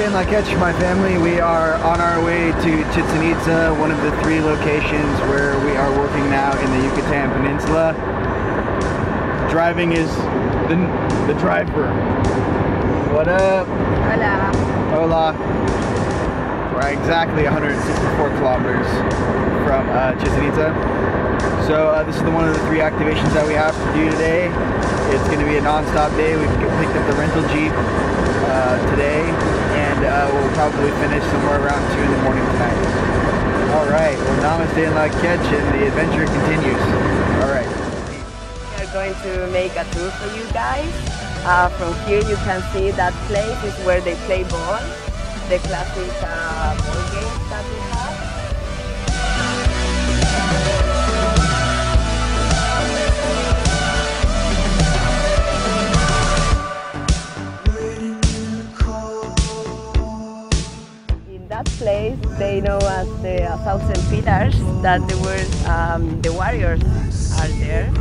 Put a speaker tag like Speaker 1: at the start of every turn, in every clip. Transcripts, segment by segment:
Speaker 1: Namaste and Lakech, my family. We are on our way to Chichen Itza, one of the 3 locations where we are working now in the Yucatan Peninsula. Driving is the driver. What up?
Speaker 2: Hola.
Speaker 1: Hola. We're exactly 164 kilometers from Chichen Itza. So this is one of the 3 activations that we have to do today. It's going to be a non-stop day. We've picked up the rental Jeep today, and we'll probably finish somewhere around 2 in the morning tonight. Alright, well, namaste and Lakech, and the adventure continues. Alright.
Speaker 2: We are going to make a tour for you guys. From here you can see that place is where they play ball, the classic ball games that we have. Place they know as the 1,000 pillars, that the word the warriors are there.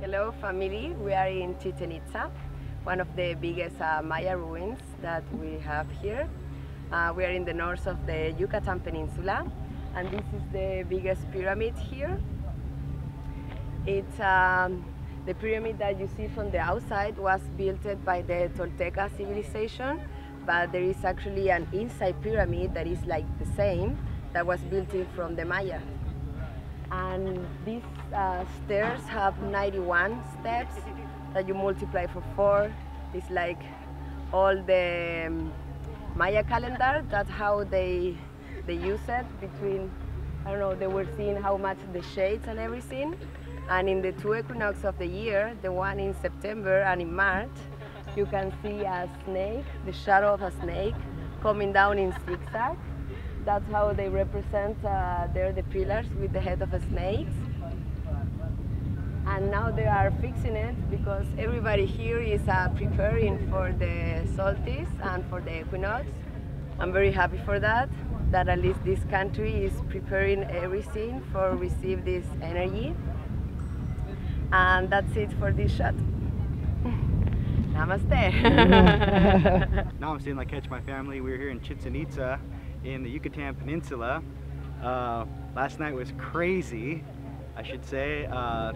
Speaker 2: Hello family, we are in Chichen Itza, one of the biggest Maya ruins that we have here. We are in the north of the Yucatan Peninsula, and this is the biggest pyramid here. It's the pyramid that you see from the outside was built by the Tolteca civilization, but there is actually an inside pyramid that is like the same, that was built from the Maya. And these stairs have 91 steps that you multiply for 4. It's like all the Maya calendar. That's how they use it between, I don't know, they were seeing how much the shades and everything. And in the 2 equinox of the year, the one in September and in March, you can see a snake, the shadow of a snake, coming down in zigzag. That's how they represent there the pillars with the head of a snake. And now they are fixing it because everybody here is preparing for the solstice and for the equinox. I'm very happy for that, that at least this country is preparing everything for receive this energy. And that's it for this shot. Namaste.
Speaker 1: Namaste and Lakech, my family. We're here in Chichen Itza in the Yucatan Peninsula. Last night was crazy, I should say.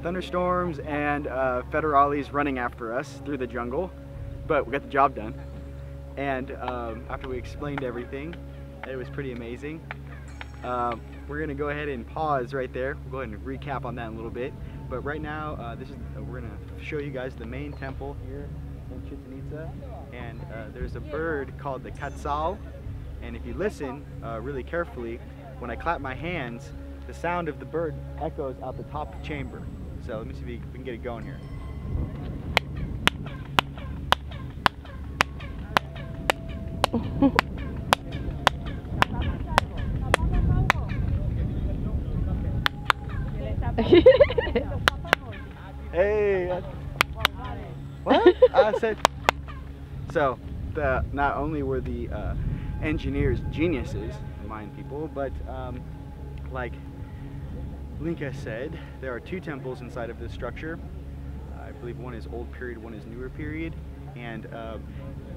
Speaker 1: Thunderstorms and federales running after us through the jungle, but we got the job done. And after we explained everything, it was pretty amazing. We're gonna go ahead and pause right there. We'll go ahead and recap on that in a little bit. But right now, we're gonna show you guys the main temple here in Chichen Itza. And there's a bird called the quetzal. And if you listen really carefully, when I clap my hands, the sound of the bird echoes out the top of the chamber. So let me see if we can get it going here. Hey! What? I said... So, not only were the engineers geniuses, in Mayan people, but like Linka said, there are two temples inside of this structure. I believe one is old period, one is newer period, and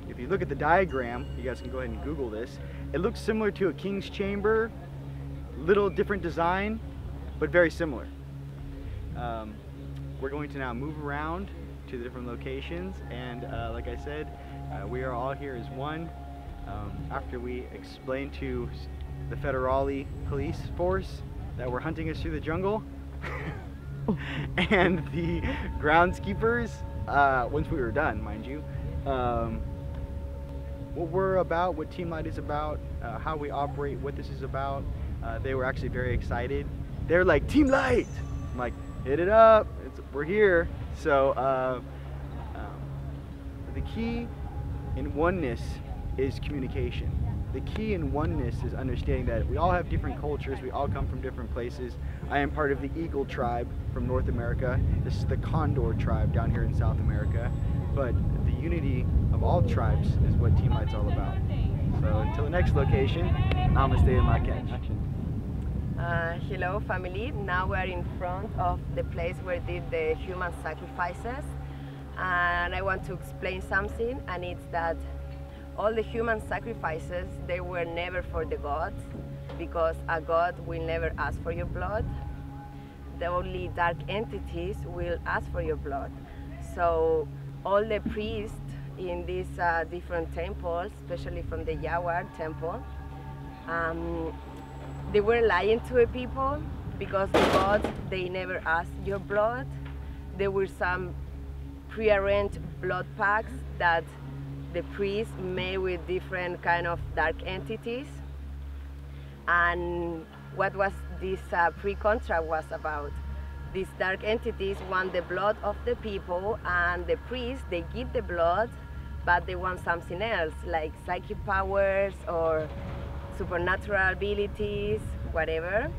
Speaker 1: if you look at the diagram, you guys can go ahead and Google this, it looks similar to a king's chamber, little different design, but very similar. We're going to now move around to the different locations, and like I said, we are all here as one. After we explained to the Federale police force that were hunting us through the jungle, and the groundskeepers, once we were done, mind you, what we're about, what Team Light is about, how we operate, what this is about, they were actually very excited. They're like, Team Light! I'm like, hit it up, we're here. So the key in oneness is communication. The key in oneness is understanding that we all have different cultures, we all come from different places. I am part of the Eagle tribe from North America. This is the Condor tribe down here in South America. But the unity of all tribes is what Team Light's all about. So until the next location, namaste and laket.
Speaker 2: Hello family, now we are in front of the place where they did the human sacrifices, and I want to explain something, and it's that all the human sacrifices, they were never for the gods, because a god will never ask for your blood. The only dark entities will ask for your blood. So all the priests in these different temples, especially from the Yawar temple, they were lying to the people, because the gods, they never asked your blood. There were some prearranged blood pacts that the priests made with different kind of dark entities. And what was this pre-contract was about? These dark entities want the blood of the people, and the priests, they give the blood, but they want something else, like psychic powers or supernatural abilities, whatever.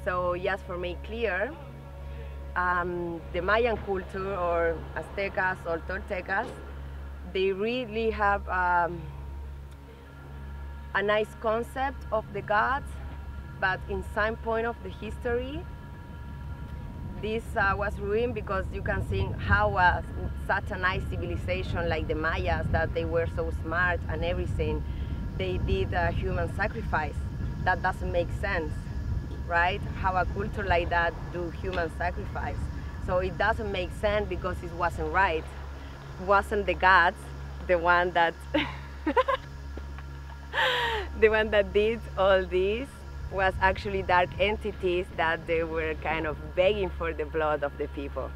Speaker 2: So just for me clear, the Mayan culture, or Aztecas or Toltecas, they really have a nice concept of the gods, but in some point of the history, this was ruined, because you can see how such a nice civilization like the Mayas, that they were so smart and everything, they did a human sacrifice. That doesn't make sense, right? How a culture like that do human sacrifice. So it doesn't make sense, because it wasn't right. It wasn't the gods, the one that the one that did all this, was actually dark entities that they were kind of begging for the blood of the people.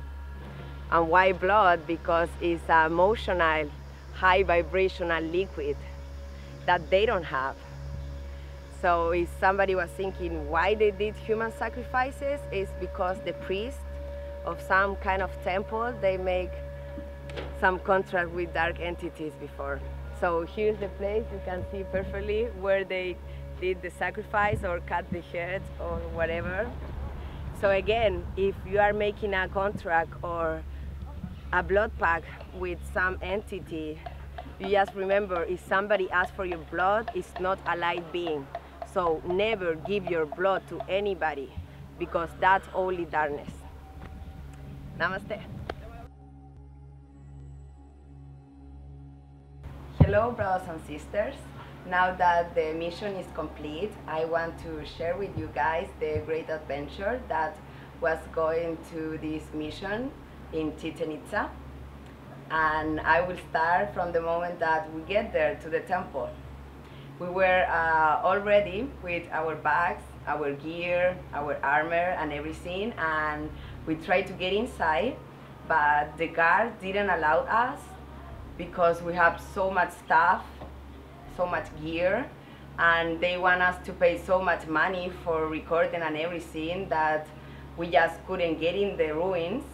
Speaker 2: And why blood? Because it's an emotional, high vibrational liquid that they don't have. So if somebody was thinking why they did human sacrifices, it's because the priest of some kind of temple, they make some contract with dark entities before. So here's the place, you can see perfectly where they did the sacrifice or cut the head or whatever. So again, if you are making a contract or a blood pact with some entity, you just remember, if somebody asks for your blood, it's not a light being. So never give your blood to anybody, because that's only darkness. Namaste. Hello, brothers and sisters. Now that the mission is complete, I want to share with you guys the great adventure that was going to this mission in Chichen Itza. And I will start from the moment that we get there to the temple. We were all ready with our bags, our gear, our armor and everything, and we tried to get inside, but the guards didn't allow us, because we have so much stuff, so much gear, and they want us to pay so much money for recording and everything that we just couldn't get in the ruins.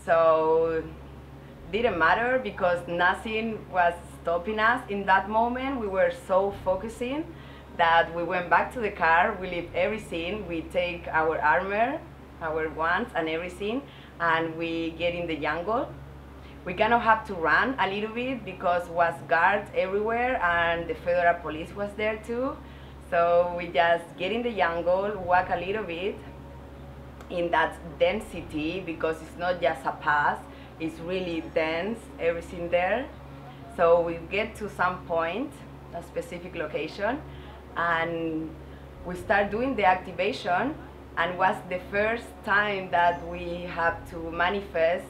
Speaker 2: So didn't matter, because nothing was stopping us in that moment. We were so focusing that we went back to the car, we leave everything, we take our armor, our wands and everything, and we get in the jungle. We kind of have to run a little bit, because was guards everywhere and the federal police was there too. So we just get in the jungle, walk a little bit in that density, because it's not just a pass, it's really dense, everything there. So we get to some point, a specific location, and we start doing the activation, and was the first time that we have to manifest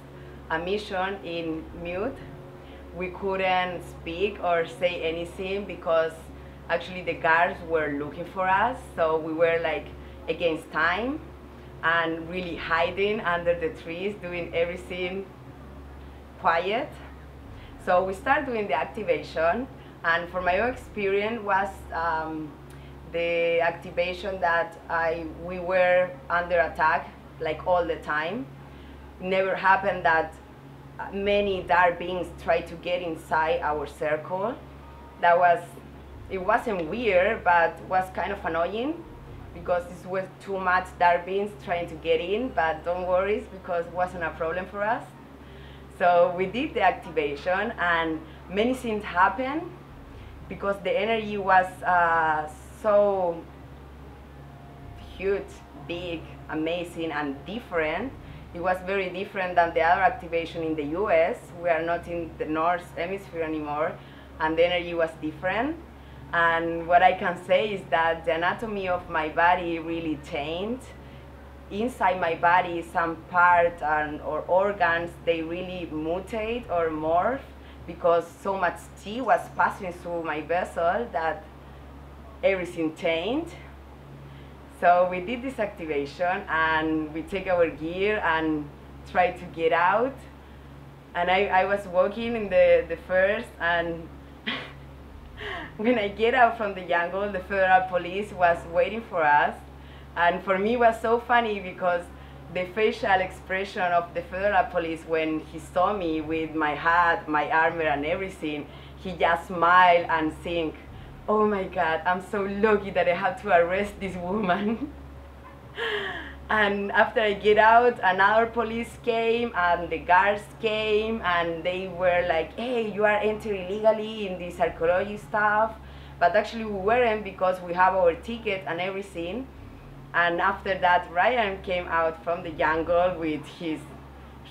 Speaker 2: a mission in mute. We couldn't speak or say anything because actually the guards were looking for us, so we were like against time and really hiding under the trees, doing everything quiet. So we start doing the activation, and for my own experience was the activation that we were under attack like all the time. Never happened that many dark beings tried to get inside our circle. It wasn't weird, but was kind of annoying because it was too much dark beings trying to get in, but don't worry, because it wasn't a problem for us. So we did the activation, and many things happened because the energy was so huge, big, amazing, and different. It was very different than the other activation in the US. We are not in the North Hemisphere anymore, and the energy was different. And what I can say is that the anatomy of my body really changed. Inside my body, some parts or organs, they really mutate or morph because so much chi was passing through my vessel that everything changed. So we did this activation, and we take our gear and try to get out. And I was walking in the first, and when I get out from the jungle, the federal police was waiting for us. And for me, it was so funny because the facial expression of the federal police when he saw me with my hat, my armor, and everything, he just smiled and think, "Oh my God, I'm so lucky that I have to arrest this woman." And after I get out, another police came, and the guards came, and they were like, "Hey, you are entering illegally in this archaeology stuff." But actually we weren't, because we have our ticket and everything. And after that, Rion came out from the jungle with his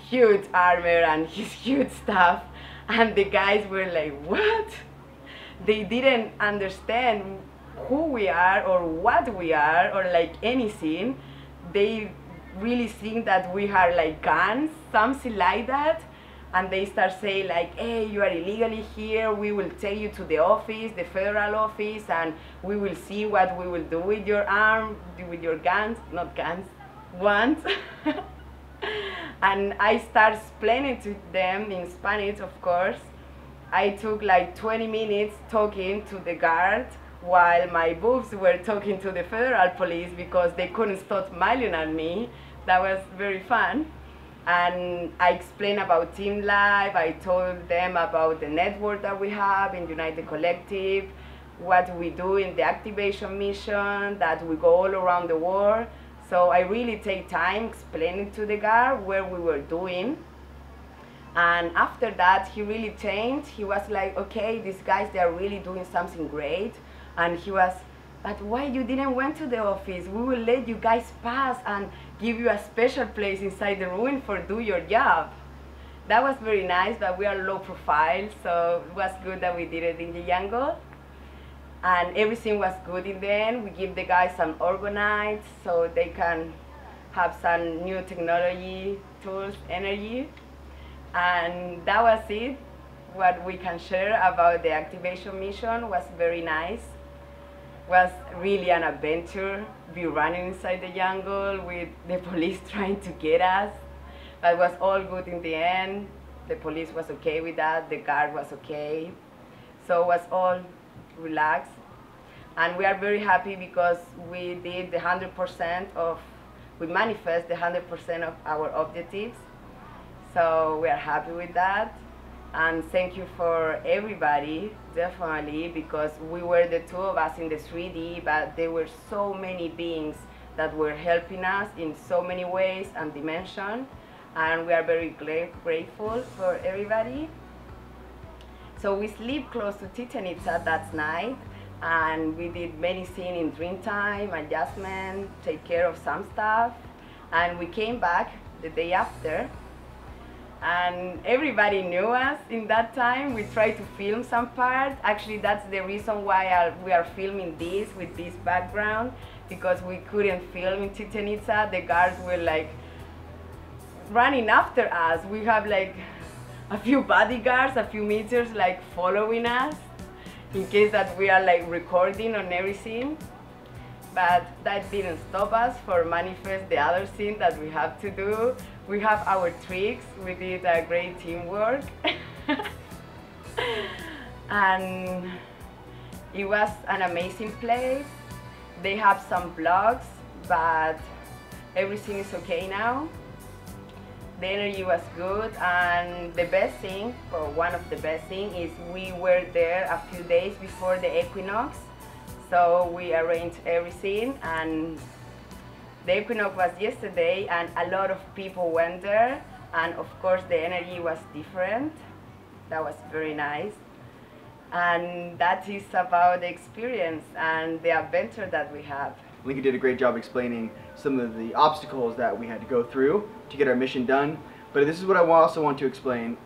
Speaker 2: huge armor and his huge stuff. And the guys were like, "What?" They didn't understand who we are or what we are or like anything. They really think that we are like guns, something like that. And they start saying like, "Hey, you are illegally here. We will take you to the office, the federal office, and we will see what we will do with your arm, with your guns," not guns, wands. And I start explaining to them in Spanish, of course. I took like 20 minutes talking to the guard while my boobs were talking to the federal police because they couldn't stop smiling at me. That was very fun. And I explained about Team Life. I told them about the network that we have in United Collective, what we do in the activation mission, that we go all around the world. So I really take time explaining to the guard what we were doing. And after that, he really changed. He was like, "Okay, these guys, they are really doing something great." And he was, "But why you didn't went to the office? We will let you guys pass and give you a special place inside the ruin for do your job." That was very nice, but we are low profile, so it was good that we did it in the jungle. And everything was good in the end. We give the guys some orgonite so they can have some new technology, tools, energy. And that was it. What we can share about the activation mission was very nice. Was really an adventure, be running inside the jungle with the police trying to get us. But it was all good in the end. The police was okay with that, the guard was okay. So it was all relaxed. And we are very happy because we did the 100% of, we manifest the 100% of our objectives. So we are happy with that. And thank you for everybody, definitely, because we were the two of us in the 3D, but there were so many beings that were helping us in so many ways and dimensions. And we are very grateful for everybody. So we sleep close to Chichen Itza that night. and we did medicine in dream time, adjustment, take care of some stuff, and we came back the day after, and everybody knew us in that time. We tried to film some parts. Actually, that's the reason why we are filming this with this background, because we couldn't film in Chichen Itza. The guards were like running after us. We have like a few bodyguards, a few meters like following us in case that we are like recording on every scene. But that didn't stop us for manifest the other scene that we have to do. We have our tricks. We did a great teamwork. And it was an amazing place. They have some blocks, but everything is okay now. The energy was good, and the best thing, or one of the best things, is we were there a few days before the equinox. So we arranged everything, and the equinox was yesterday, and a lot of people went there, and of course the energy was different. That was very nice. And that is about the experience and the adventure that we have.
Speaker 1: Lincoln did a great job explaining some of the obstacles that we had to go through to get our mission done. But this is what I also want to explain.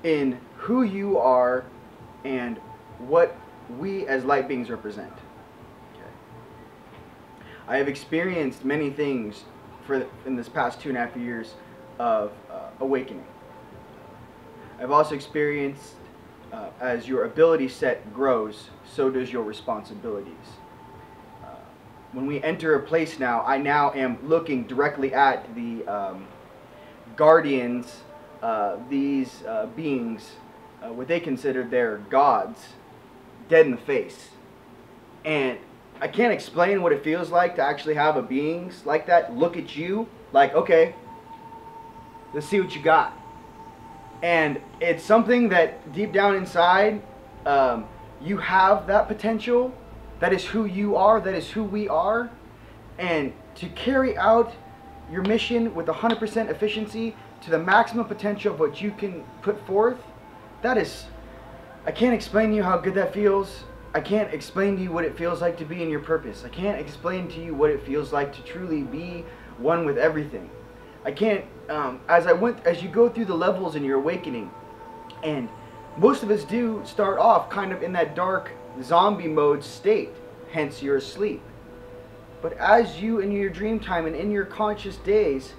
Speaker 1: In who you are and what we as light beings represent. Okay. I have experienced many things in this past 2.5 years of awakening. I've also experienced as your ability set grows, so does your responsibilities. When we enter a place now, I now am looking directly at the guardians, these beings, what they consider their gods, dead in the face. And I can't explain what it feels like to actually have a beings like that look at you like, okay, let's see what you got. And it's something that deep down inside, you have that potential. That is who you are. That is who we are. And to carry out your mission with 100% efficiency to the maximum potential of what you can put forth, that is, I can't explain to you how good that feels. I can't explain to you what it feels like to be in your purpose. I can't explain to you what it feels like to truly be one with everything. I can't, as you go through the levels in your awakening, and most of us do start off kind of in that dark zombie mode state, hence you're asleep. But as you in your dream time and in your conscious days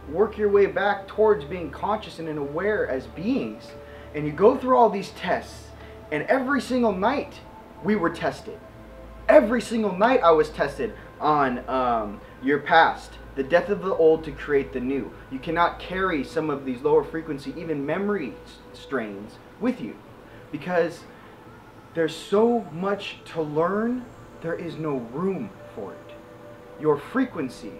Speaker 1: work your way back towards being conscious and aware as beings, and you go through all these tests, and every single night we were tested. Every single night I was tested on your past, the death of the old to create the new. You cannot carry some of these lower frequency, even memory strains with you, because there's so much to learn, there is no room for it. Your frequency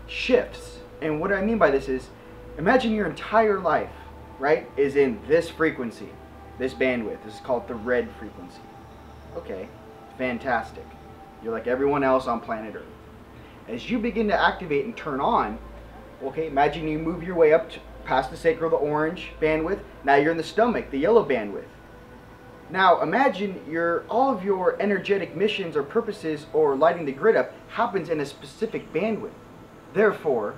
Speaker 1: shifts. And what I mean by this is, imagine your entire life, right, is in this frequency, this bandwidth. This is called the red frequency. Okay, fantastic. You're like everyone else on planet Earth. As you begin to activate and turn on, okay, imagine you move your way up past the sacral, the orange bandwidth. Now you're in the stomach, the yellow bandwidth. Now imagine all of your energetic missions or purposes or lighting the grid up happens in a specific bandwidth. Therefore,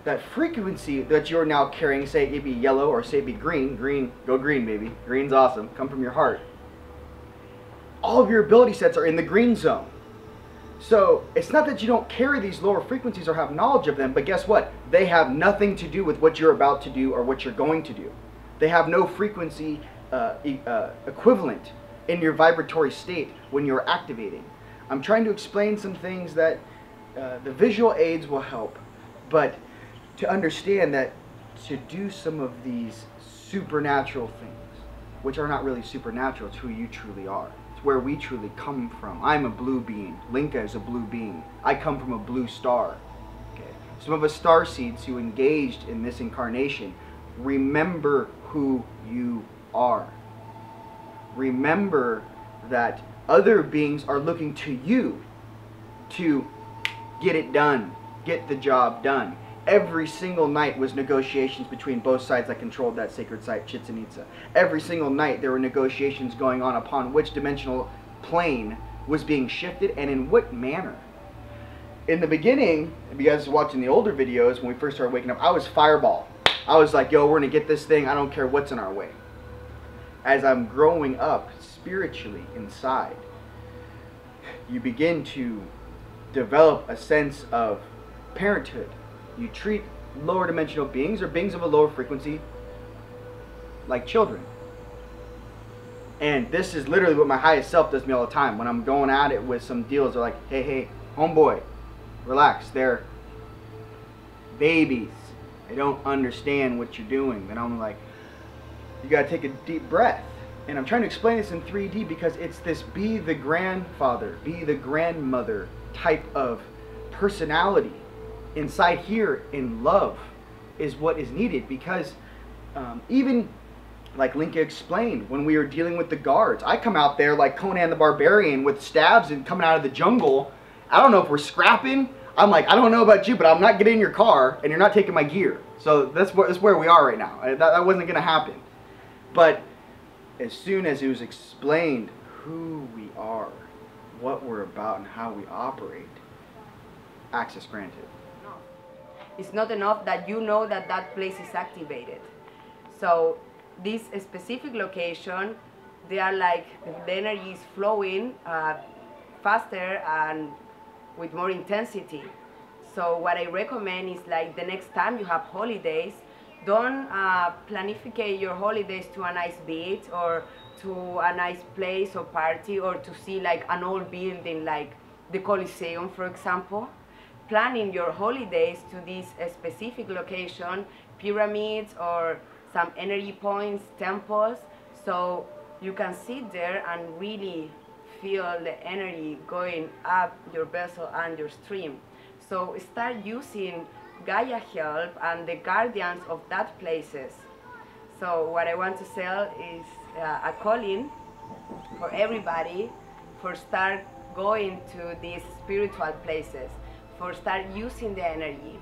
Speaker 1: that frequency that you're now carrying, say it be yellow or say it be green, go green baby, green's awesome, come from your heart. All of your ability sets are in the green zone. So it's not that you don't carry these lower frequencies or have knowledge of them, but guess what? They have nothing to do with what you're about to do or what you're going to do. They have no frequency equivalent in your vibratory state when you're activating. I'm trying to explain some things that the visual aids will help, but to understand that to do some of these supernatural things, which are not really supernatural, it's who you truly are. Where we truly come from. I'm a blue being. Linka is a blue being. I come from a blue star. Okay. Some of us star seeds who engaged in this incarnation, remember who you are. Remember that other beings are looking to you to get it done, get the job done. Every single night was negotiations between both sides that controlled that sacred site, Chichen Itza. Every single night there were negotiations going on upon which dimensional plane was being shifted and in what manner. In the beginning, if you guys are watching the older videos, when we first started waking up, I was fireball. I was like, yo, we're going to get this thing. I don't care what's in our way. As I'm growing up spiritually inside, you begin to develop a sense of parenthood. You treat lower dimensional beings or beings of a lower frequency like children. And this is literally what my highest self does me all the time. When I'm going at it with some deals, they're like, hey, homeboy, relax. They're babies. They don't understand what you're doing. And I'm like, you gotta take a deep breath. And I'm trying to explain this in 3D because it's this be the grandfather, be the grandmother type of personality inside here in love is what is needed. Because even like Linka explained, when we were dealing with the guards, I come out there like Conan the Barbarian with stabs and coming out of the jungle. I don't know if we're scrapping. I'm like, I don't know about you, but I'm not getting in your car and you're not taking my gear. So that's where we are right now. That wasn't going to happen. But as soon as it was explained who we are, what we're about, and how we operate, access granted.
Speaker 2: It's not enough that you know that that place is activated. So this specific location, they are like, the energy is flowing faster and with more intensity. So what I recommend is like the next time you have holidays, don't planificate your holidays to a nice beach or to a nice place or party or to see like an old building like the Coliseum, for example. Planning your holidays to this specific location, pyramids or some energy points, temples, so you can sit there and really feel the energy going up your vessel and your stream. So start using Gaia help and the guardians of that places. So what I want to sell is a calling for everybody for start going to these spiritual places, for start using the energy.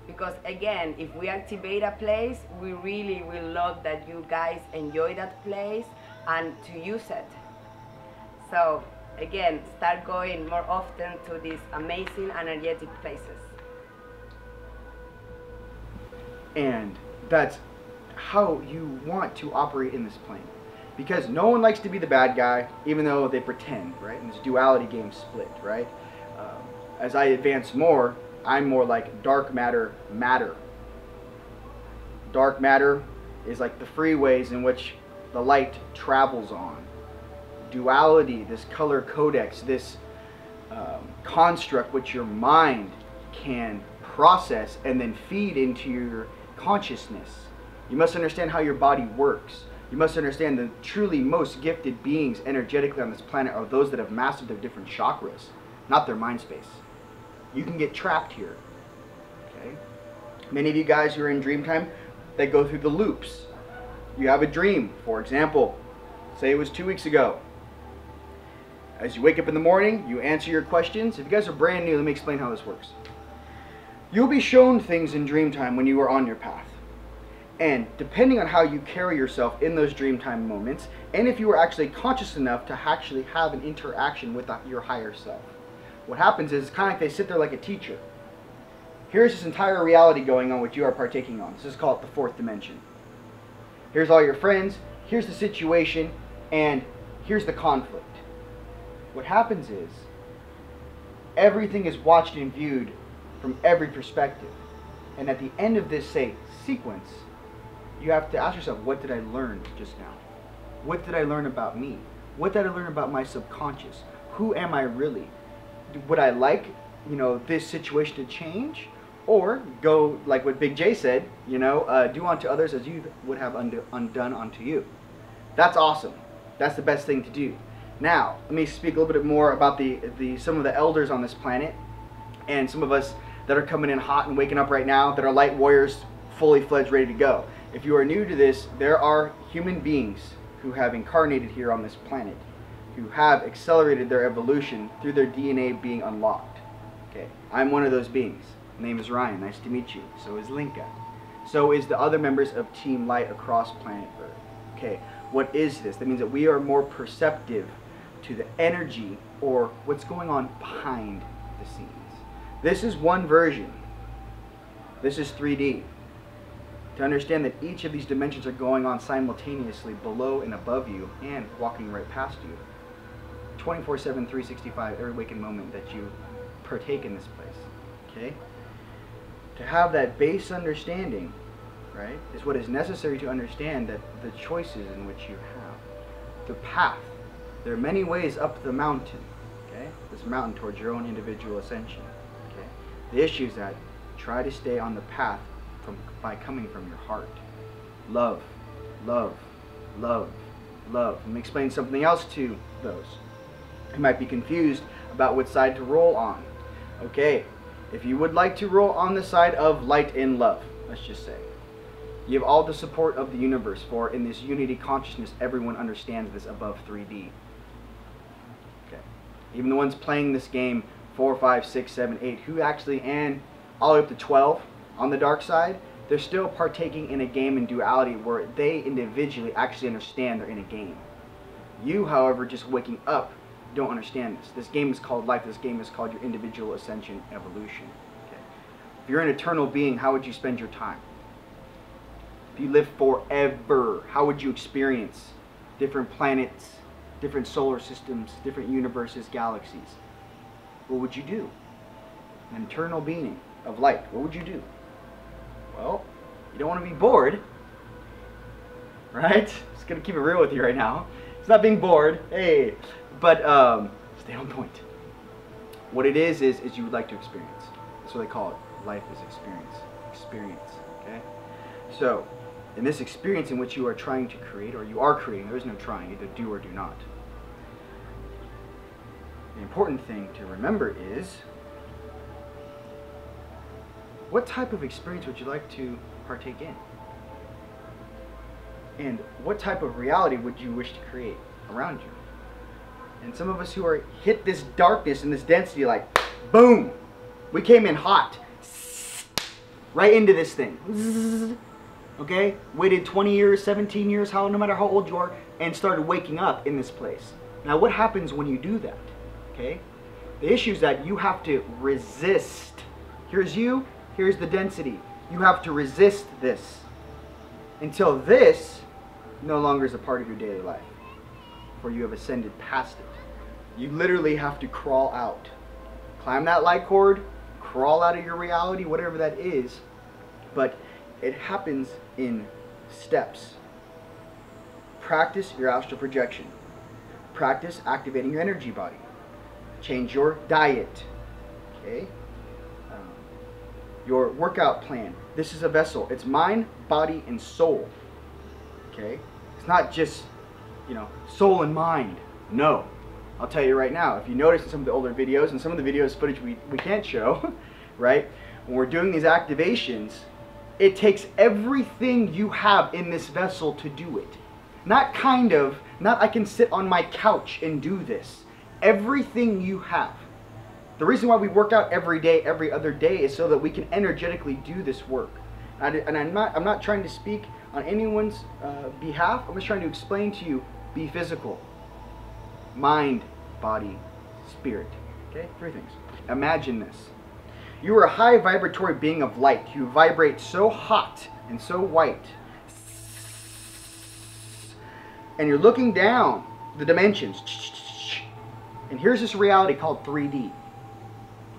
Speaker 2: Because again, if we activate a place, we really will love that you guys enjoy that place and to use it. So again, start going more often to these amazing energetic places.
Speaker 1: And that's how you want to operate in this plane. Because no one likes to be the bad guy, even though they pretend, right? And this duality game split, right? As I advance more, I'm more like dark matter. Dark matter is like the freeways in which the light travels on. Duality, this color codex, this construct which your mind can process and then feed into your consciousness. You must understand how your body works. You must understand the truly most gifted beings energetically on this planet are those that have mastered their different chakras, not their mind space. You can get trapped here. Okay? Many of you guys who are in dream time, they go through the loops. You have a dream, for example, say it was 2 weeks ago. As you wake up in the morning, you answer your questions. If you guys are brand new, let me explain how this works. You'll be shown things in dream time when you are on your path. And depending on how you carry yourself in those dream time moments, and if you are actually conscious enough to actually have an interaction with your higher self, what happens is it's kind of like they sit there like a teacher. Here's this entire reality going on which you are partaking on. This is called the fourth dimension. Here's all your friends, here's the situation, and here's the conflict. What happens is everything is watched and viewed from every perspective. And at the end of this, say, sequence, you have to ask yourself, what did I learn just now? What did I learn about me? What did I learn about my subconscious? Who am I really? Would I like, this situation to change? Or go, like what Big J said, do unto others as you would have undone unto you. That's awesome. That's the best thing to do. Now, let me speak a little bit more about some of the elders on this planet and some of us that are coming in hot and waking up right now that are light warriors, fully fledged, ready to go. If you are new to this, there are human beings who have incarnated here on this planet, who have accelerated their evolution through their DNA being unlocked. Okay, I'm one of those beings. My name is Ryan. Nice to meet you. So is Linka. So is the other members of Team Light across planet Earth. Okay, what is this? That means that we are more perceptive to the energy or what's going on behind the scenes. This is one version. This is 3D. To understand that each of these dimensions are going on simultaneously below and above you and walking right past you. 24/7, 365, every waking moment that you partake in this place. Okay? To have that base understanding, right, is what is necessary to understand that the choices in which you have. The path. There are many ways up the mountain. Okay? This mountain towards your own individual ascension. Okay? The issue is that try to stay on the path by coming from your heart. Love, love, love, love. Let me explain something else to those. You might be confused about what side to roll on. Okay, if you would like to roll on the side of light and love, let's just say, you have all the support of the universe, for in this unity consciousness, everyone understands this above 3D. Okay, even the ones playing this game 4, 5, 6, 7, 8, who actually, and all the way up to 12 on the dark side, they're still partaking in a game in duality where they individually actually understand they're in a game. You, however, just waking up, don't understand this. This game is called life. This game is called your individual ascension evolution. Okay? If you're an eternal being, how would you spend your time? If you live forever, how would you experience different planets, different solar systems, different universes, galaxies? What would you do? An eternal being of light, what would you do? Well, you don't want to be bored, right? Just gonna keep it real with you right now. It's not being bored, hey, but stay on point. What it is you would like to experience. That's what they call it. Life is experience. Experience, okay? So, in this experience in which you are trying to create, or you are creating, there is no trying, either do or do not. The important thing to remember is, what type of experience would you like to partake in? And what type of reality would you wish to create around you? And some of us who are hit this darkness and this density, like, boom, we came in hot, right into this thing. Okay, waited 20 years, 17 years, no matter how old you are, and started waking up in this place. Now, what happens when you do that? Okay, the issue is that you have to resist. Here's you, here's the density. You have to resist this until this no longer is a part of your daily life, for you have ascended past it. You literally have to crawl out. Climb that light cord, crawl out of your reality, whatever that is, but it happens in steps. Practice your astral projection. Practice activating your energy body. Change your diet. Okay? Your workout plan. This is a vessel. It's mind, body, and soul. Okay? It's not just, soul and mind. No. I'll tell you right now, if you notice in some of the older videos, and some of the videos footage we can't show, right? When we're doing these activations, it takes everything you have in this vessel to do it. Not I can sit on my couch and do this. Everything you have. The reason why we work out every day, every other day, is so that we can energetically do this work. And I'm not trying to speak on anyone's behalf. I'm just trying to explain to you, be physical. Mind, body, spirit. Okay? 3 things. Imagine this. You are a high vibratory being of light. You vibrate so hot and so white. And you're looking down the dimensions. And here's this reality called 3D.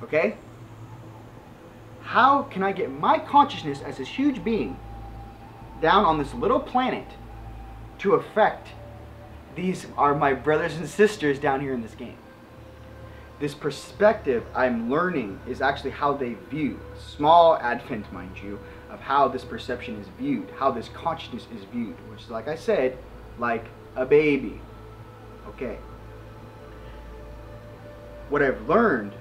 Speaker 1: Okay? How can I get my consciousness as this huge being down on this little planet to affect these are my brothers and sisters down here in this game? This perspective I'm learning is actually how they view, small advent mind you, of how this perception is viewed, how this consciousness is viewed, which is, like I said, like a baby. Okay. What I've learned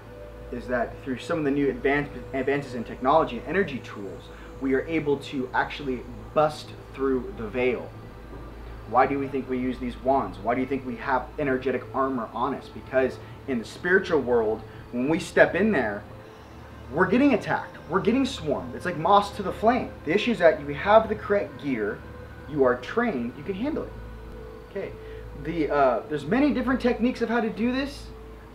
Speaker 1: is that through some of the new advances in technology and energy tools, we are able to actually bust through the veil. Why do we think we use these wands? Why do you think we have energetic armor on us? Because in the spiritual world, when we step in there, we're getting attacked. We're getting swarmed. It's like moths to the flame. The issue is that you have the correct gear, you are trained, you can handle it. Okay. There's many different techniques of how to do this.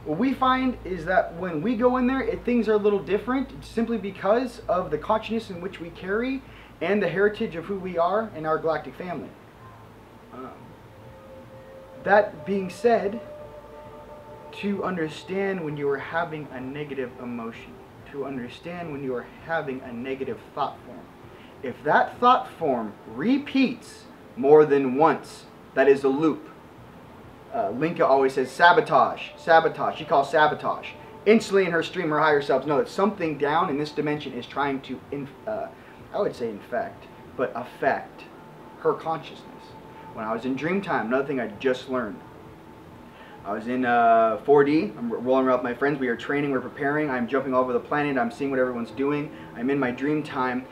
Speaker 1: What we find is that when we go in there, things are a little different simply because of the consciousness in which we carry and the heritage of who we are in our galactic family. That being said, to understand when you are having a negative emotion, to understand when you are having a negative thought form, if that thought form repeats more than once, that is a loop. Linka always says sabotage, sabotage. She calls sabotage. Instantly in her stream, her higher selves know that something down in this dimension is trying to, I would say infect, but affect her consciousness. When I was in dream time, another thing I just learned. I was in 4D, I'm rolling around with my friends, we are training, we're preparing, I'm jumping all over the planet, I'm seeing what everyone's doing, I'm in my dream time,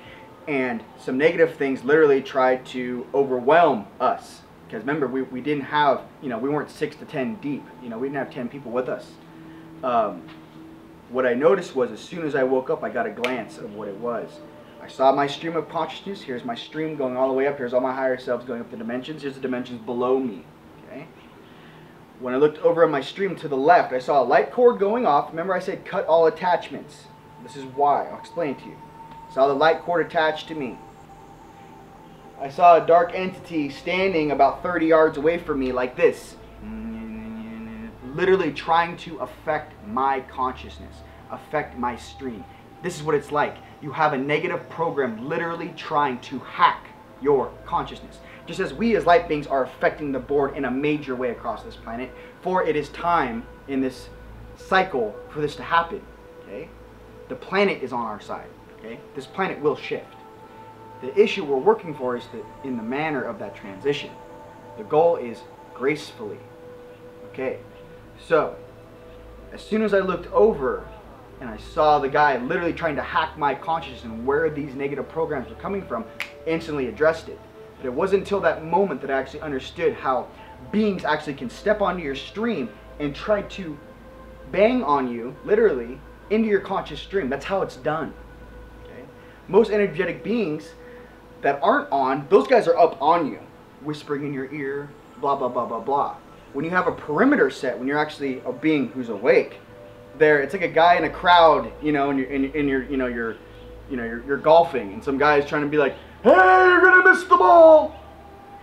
Speaker 1: and some negative things literally tried to overwhelm us. Because remember, we didn't have, we weren't 6 to 10 deep, we didn't have 10 people with us. What I noticed was as soon as I woke up, I got a glance of what it was. I saw my stream of consciousness, here's my stream going all the way up, here's all my higher selves going up the dimensions, here's the dimensions below me, okay? When I looked over at my stream to the left, I saw a light cord going off. Remember I said cut all attachments. This is why. I'll explain to you. Saw the light cord attached to me. I saw a dark entity standing about 30 yards away from me like this. Literally trying to affect my consciousness. Affect my stream. This is what it's like. You have a negative program literally trying to hack your consciousness. Just as we as light beings are affecting the board in a major way across this planet, for it is time in this cycle for this to happen. Okay? The planet is on our side. Okay? This planet will shift. The issue we're working for is that in the manner of that transition. The goal is gracefully. Okay? So, as soon as I looked over and I saw the guy literally trying to hack my consciousness and where these negative programs were coming from, instantly addressed it. But it wasn't until that moment that I actually understood how beings actually can step onto your stream and try to bang on you, literally, into your conscious stream. That's how it's done. Okay? Most energetic beings that aren't on, those guys are up on you, whispering in your ear, blah, blah, blah, blah, blah. When you have a perimeter set, when you're actually a being who's awake, it's like a guy in a crowd, you're golfing, and some guy's trying to be like, hey, you're gonna miss the ball!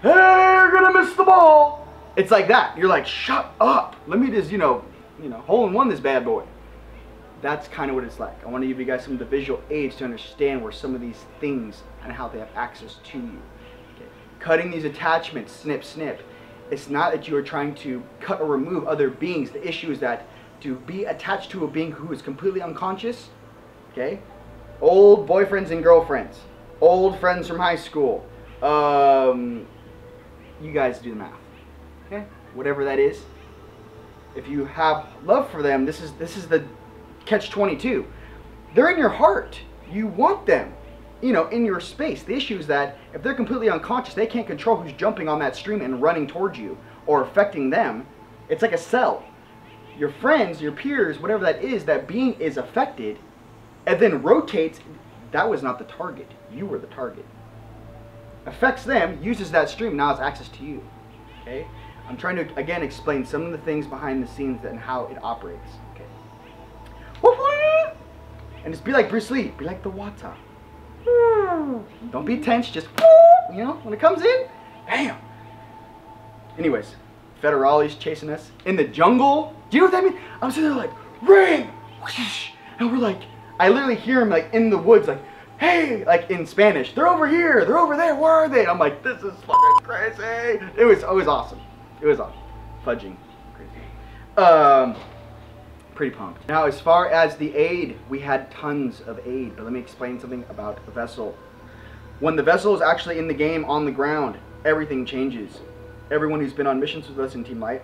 Speaker 1: Hey, you're gonna miss the ball! It's like that. You're like, shut up! Let me just, hole in one this bad boy. That's kind of what it's like. I want to give you guys some of the visual aids to understand where some of these things and how they have access to you. Okay. Cutting these attachments, snip, snip. It's not that you are trying to cut or remove other beings. The issue is that to be attached to a being who is completely unconscious, okay? Old boyfriends and girlfriends, old friends from high school, you guys do the math, okay? Whatever that is. If you have love for them, this is the catch-22. They're in your heart. You want them, in your space. The issue is that if they're completely unconscious, they can't control who's jumping on that stream and running towards you or affecting them. It's like a cell. Your friends, your peers, whatever that is, that being is affected and then rotates. That was not the target. You were the target. Affects them, uses that stream, now has access to you. Okay? I'm trying to, again, explain some of the things behind the scenes and how it operates. Okay? And just be like Bruce Lee. Be like the Wata. Don't be tense, just, when it comes in, bam. Anyways, federales chasing us in the jungle. Do you know what that means? I'm sitting there like, ring! And we're like, I literally hear him like in the woods like, hey, like in Spanish, they're over here, they're over there, where are they? And I'm like, this is fucking crazy. It was awesome. It was awesome. Fudging. Crazy. Pretty pumped. Now, as far as the aid, we had tons of aid, but let me explain something about the vessel. When the vessel is actually in the game on the ground, everything changes. Everyone who's been on missions with us in Team Light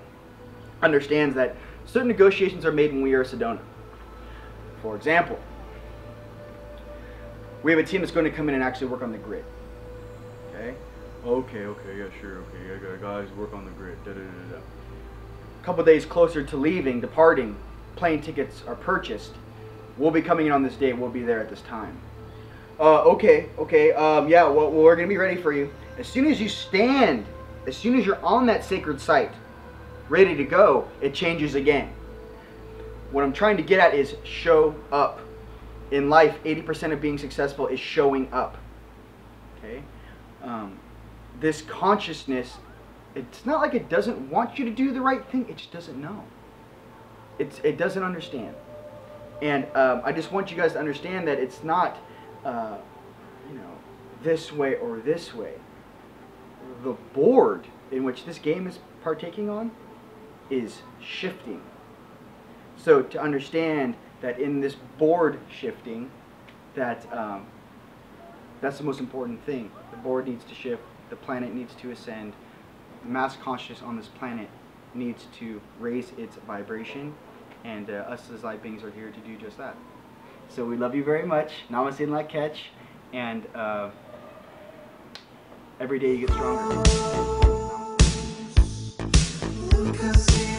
Speaker 1: understands that certain negotiations are made when we are Sedona. For example, we have a team that's going to come in and actually work on the grid. Okay? Okay, yeah, sure, okay, I got guys work on the grid. A couple days closer to leaving, departing, plane tickets are purchased. we'll be coming in on this day. We'll be there at this time. Okay. Yeah, well, we're going to be ready for you. As soon as you stand, as soon as you're on that sacred site, ready to go, it changes again. What I'm trying to get at is show up. In life, 80% of being successful is showing up. Okay? This consciousness, it's not like it doesn't want you to do the right thing, it just doesn't know. It doesn't understand. And I just want you guys to understand that it's not, this way or this way. The board in which this game is partaking on is shifting. So to understand that in this board shifting, that's the most important thing. The board needs to shift, the planet needs to ascend, the mass consciousness on this planet needs to raise its vibration, and us as light beings are here to do just that. So we love you very much. Namaste and light catch, and every day you get stronger. Namaste.